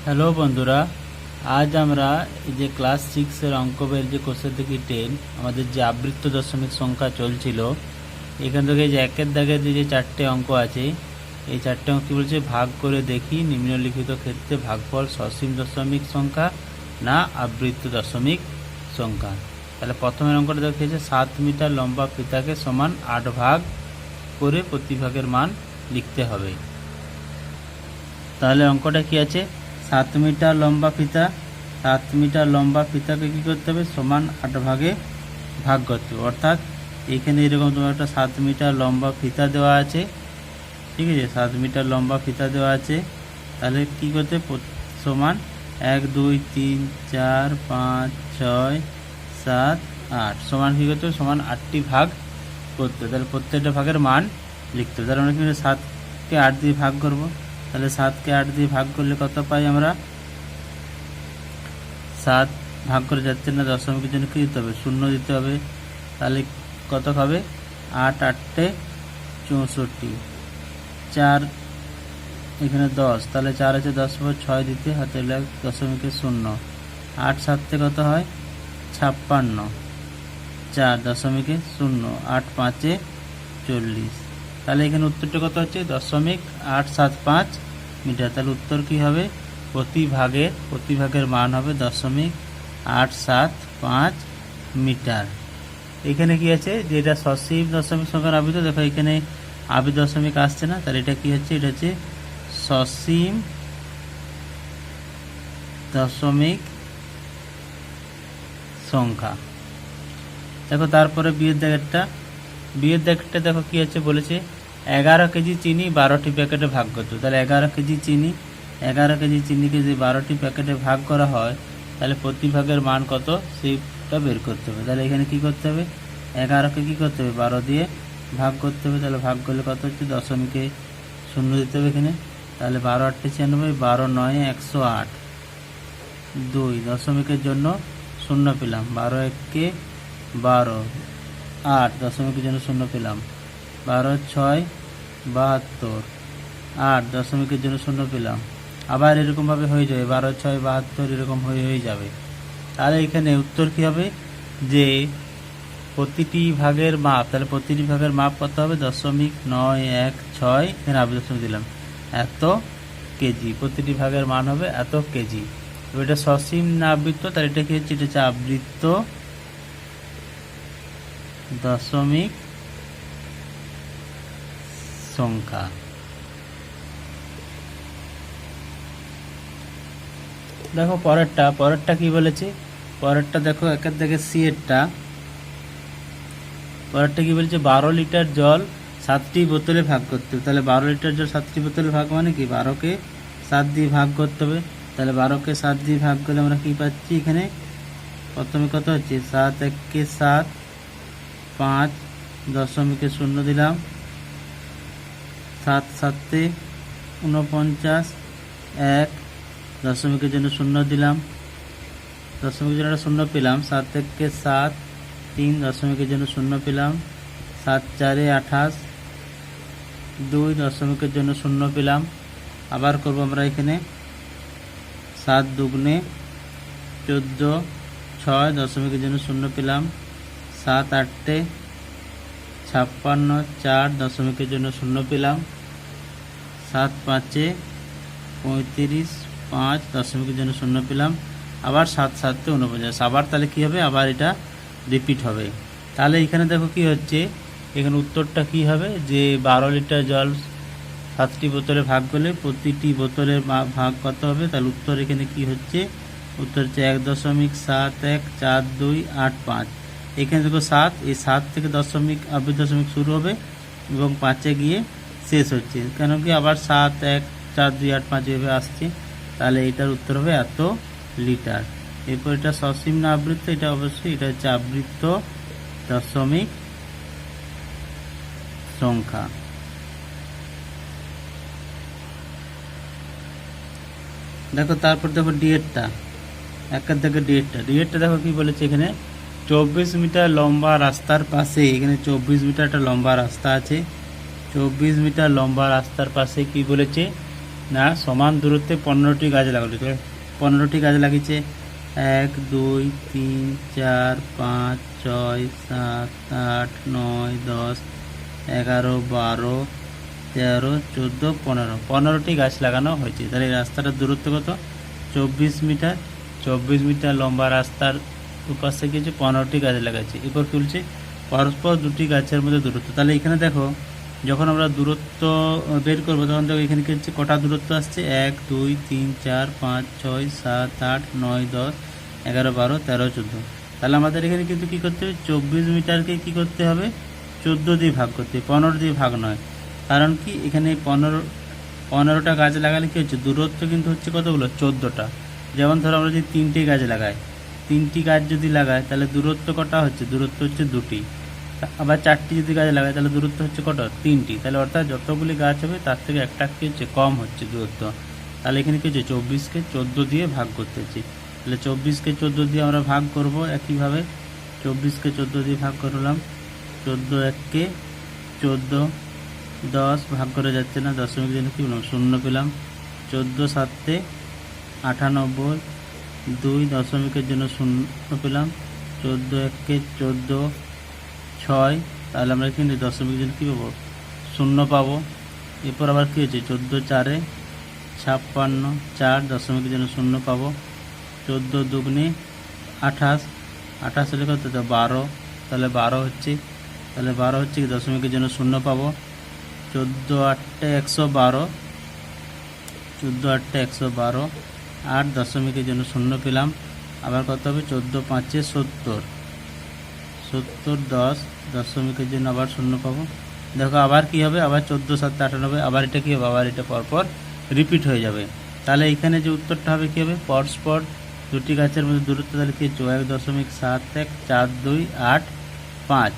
Hello বন্ধুরা, আজ আমরা এই যে ক্লাস 6-এর অঙ্ক বইয়ের যে কোষের দিকে 10 আমাদের যে আবৃত্ত দশমিক সংখ্যা চলছিল, এখান থেকে যে একের দাগের যে 4টে অঙ্ক আছে, এই 4টে অঙ্ক কী বলছে, ভাগ করে দেখি নিম্নলিখিত ক্ষেত্রে ভাগফল সসীম দশমিক সংখ্যা না আবৃত্ত দশমিক সংখ্যা। তাহলে প্রথমের অঙ্কটা দেখিয়েছে 7 মিটার লম্বা ফিতাকে সমান 8 ভাগ করে প্রতি ভাগের মান লিখতে হবে। তাহলে অঙ্কটা কি আছে, 7 মিটার লম্বা ফিতা, 7 মিটার লম্বা ফিতাকে কী করতে হবে, সমান 8 ভাগে ভাগ করতে হবে। অর্থাৎ এখানে এরকম তোমার একটা 7 মিটার লম্বা ফিতা দেওয়া আছে, ঠিক আছে, 7 মিটার লম্বা ফিতা দেওয়া আছে। তাহলে কী করতে, সমান 1 2 3 4 5 6 7 8 সমান কী করতে হবে, সমান 8টি ভাগ করতে হবে। তাহলে প্রত্যেকটা ভাগের মান লিখতে হবে। তাহলে আমরা কী 7কে 8 দিয়ে ভাগ করব। তাহলে 7কে 8 দিয়ে ভাগ করলে কত পাই আমরা, 7 ভাগ করে যাচ্ছে না, দশমিকের জন্য কী দিতে হবে, 0 দিতে হবে। তাহলে কত হবে, 8 8 64, 4 এখানে 10, তাহলে 4 আছে 10 পর 6 দিতে, হাতে দশমিকের 0, 8 7 কত হয় 56, 4 দশমিকে 0, 8 5 40। তাহলে এখানে উত্তরটা কত হচ্ছে, 0.875 মিটার। তাহলে উত্তর কি হবে, প্রতি ভাগের মান হবে 0.875 মিটার। এখানে কি আছে, যে এটা সসীম দশমিক সংখ্যার আবৃত্ত, দেখো এখানে আবৃত্ত দশমিক আসছে না, তাহলে এটা কি হচ্ছে, এটা হচ্ছে সসীম দশমিক সংখ্যা। দেখো তারপরে বিয়ের দাগেরটা দেখো কি আছে, বলেছে 11 কেজি চিনি 12টি প্যাকেটে ভাগ করতে। তাহলে 11 কেজি চিনিকে যদি 12টি প্যাকেটে ভাগ করা হয়, তাহলে প্রতি ভাগের মান কত সেইটা বের করতে হবে। তাহলে এখানে কি করতে হবে, 11কে কি করতে হবে, 12 দিয়ে ভাগ করতে হবে। তাহলে ভাগ করলে কত হচ্ছে, দশমিকে 0 দিতে হবে এখানে। তাহলে 12 8 96, 12 9 108, 2 দশমিকের জন্য 0 পেলাম, 12 1 12, 8 দশমিকের জন্য 0 পেলাম, 12 6 72, 8 দশমিকের জন্য 0 পেলাম। আবার এরকমভাবে হয়ে যাবে, 12 6 72 এরকম হয়ে যাবে। তাহলে এখানে উত্তর কী হবে, যে প্রতিটি ভাগের মাপ, তাহলে প্রতিটি ভাগের মাপ কত হবে, 0.916, এখানে আবৃত্ত দশমিক দিলাম, এত কেজি। প্রতিটি ভাগের মান হবে এত কেজি। এটা সসীম না আবৃত্ত, তাহলে এটা কি হচ্ছে, এটা হচ্ছে আবৃত্ত দশমিক সংখ্যা। দেখো পরেরটা কি বলেছে, পরেরটা দেখো একের দিকে সি এরটা, পরেরটা কি বলছে, 12 লিটার জল 7টি বোতলে ভাগ করতে হবে। তাহলে 12 লিটার জল 7টি বোতলে ভাগ মানে কি, 12কে 7 দিয়ে ভাগ করতে হবে। তাহলে 12কে 7 দিয়ে ভাগ করলে আমরা কি পাচ্ছি, এখানে প্রথমে কত হচ্ছে, 7 1 7, 5 দশমিকে 0 দিলাম, 7 7 49, 1 দশমিকের জন্য 0 দিলাম, দশমিকের জন্য 0 পেলাম, 7 1 7, 3 দশমিকের জন্য 0 পেলাম, 7 4 28, 2 দশমিকের জন্য 0 পেলাম। আবার করব আমরা এখানে, 7 2 14, 6 দশমিকের জন্য 0 পেলাম, 7 8 56, 4 দশমিকের জন্য 0 পেলাম, 7 5 35, 5 দশমিকের জন্য 0 পেলাম। আবার 7 7 49, আবার তাহলে কি হবে, আবার এটা রিপিট হবে। তাহলে এখানে দেখো কি হচ্ছে, এখানে উত্তরটা কি হবে, যে 12 লিটার জল 7টি বোতলে ভাগ করলে প্রতিটি বোতলের ভাগ কত হবে। তাহলে উত্তর এখানে কি হচ্ছে, উত্তর হচ্ছে 1.714285। এখানে দেখো 7, এই 7 থেকে আবৃত্ত দশমিক শুরু হবে এবং 5-এ গিয়ে শেষ হচ্ছে, কেন কি আবার 7 1 4 2 8 5 এভাবে আসছে। তাহলে এটার উত্তর হবে এত লিটার। এরপর এটা সসীম না আবৃত্ত, এটা অবশ্যই এটা হচ্ছে আবৃত্ত দশমিক সংখ্যা। দেখো তারপর দেখো ডিএরটা, একের থেকে ডিএরটা দেখো কি বলেছে, এখানে 24 মিটার লম্বা রাস্তার পাশে, এখানে 24 মিটার একটা লম্বা রাস্তা আছে, 24 মিটার লম্বা রাস্তার পাশে কি বলেছে, না সমান দূরত্বে 15টি গাছ লাগালো। 15টি গাছ লাগিয়েছে 1 2 3 4 5 6 7 8 9 10 11 12 13 14 15 15টি গাছ লাগানো হয়েছে। তাহলে এই রাস্তাটার দূরত্ব কত? 24 মিটার। 24 মিটার লম্বা রাস্তার উপাস থেকে হচ্ছে 15টি গাছ লাগাচ্ছে। এরপর কি বলছে? পরস্পর দুটি গাছের মধ্যে দূরত্ব। তাহলে এখানে দেখো যখন আমরা দূরত্ব বের করবো তখন দেখো এখানে কি হচ্ছে, কটা দূরত্ব আসছে? 1 2 3 4 5 6 7 8 9 10 11 12 13 14। তাহলে আমাদের এখানে কিন্তু কী করতে হবে? 24 মিটারকে কী করতে হবে? 14 দিয়ে ভাগ করতে হবে, 15 দিয়ে ভাগ নয়। কারণ কি এখানে 15টা গাছ লাগালে কী হচ্ছে? দূরত্ব কিন্তু হচ্ছে কতগুলো? 14টা। যেমন ধরো আমরা যদি 3টি গাছ লাগাই, 3টি গাছ যদি লাগাই তাহলে দূরত্ব কটা হচ্ছে? দূরত্ব হচ্ছে 2টি। আবার 4টি যদি গাছ লাগাই তাহলে দূরত্ব হচ্ছে কত? 3টি। তাহলে অর্থাৎ যতগুলি গাছ হবে তার থেকে একটা কি হচ্ছে? কম হচ্ছে দূরত্ব। তাহলে এখানে কি হচ্ছে? 24কে 14 দিয়ে ভাগ করতে হচ্ছে। তাহলে 24কে 14 দিয়ে আমরা ভাগ করব একইভাবে। 24কে 14 দিয়ে ভাগ করলাম, 14 1কে 14, 10 ভাগ করে যাচ্ছে না, দশমিক জন্য কী পেলাম? 0 পেলাম। 14 7 98, 2 দশমিকের জন্য 0 পেলাম। 14 1কে 14, 6, তাহলে আমরা এখানে দশমিক জন্য কী পাবো? 0 পাবো। এরপর আবার কী হচ্ছে? 14 4 56, 4 দশমিকের জন্য 0 পাবো। 14 2 28, 28 হলে কত? 12, তাহলে 12 হচ্ছে। তাহলে 12 হচ্ছে কি? দশমিকের জন্য 0 পাবো। 14 8 112, 14 8 112, 8 দশমিকের জন্য 0 পেলাম। আবার কত হবে? 14 5 70, 70 10 দশমিকের জন্য আবার 0 পাবো। দেখো আবার কি হবে? আবার 14 7 98, আবার এটা কী হবে? আবার এটা পরপর রিপিট হয়ে যাবে। তাহলে এখানে যে উত্তরটা হবে কী হবে? পরস্পর দুটি গাছের মধ্যে দূরত্ব তাহলে কী হচ্ছে? 1.71 4 2 8 5।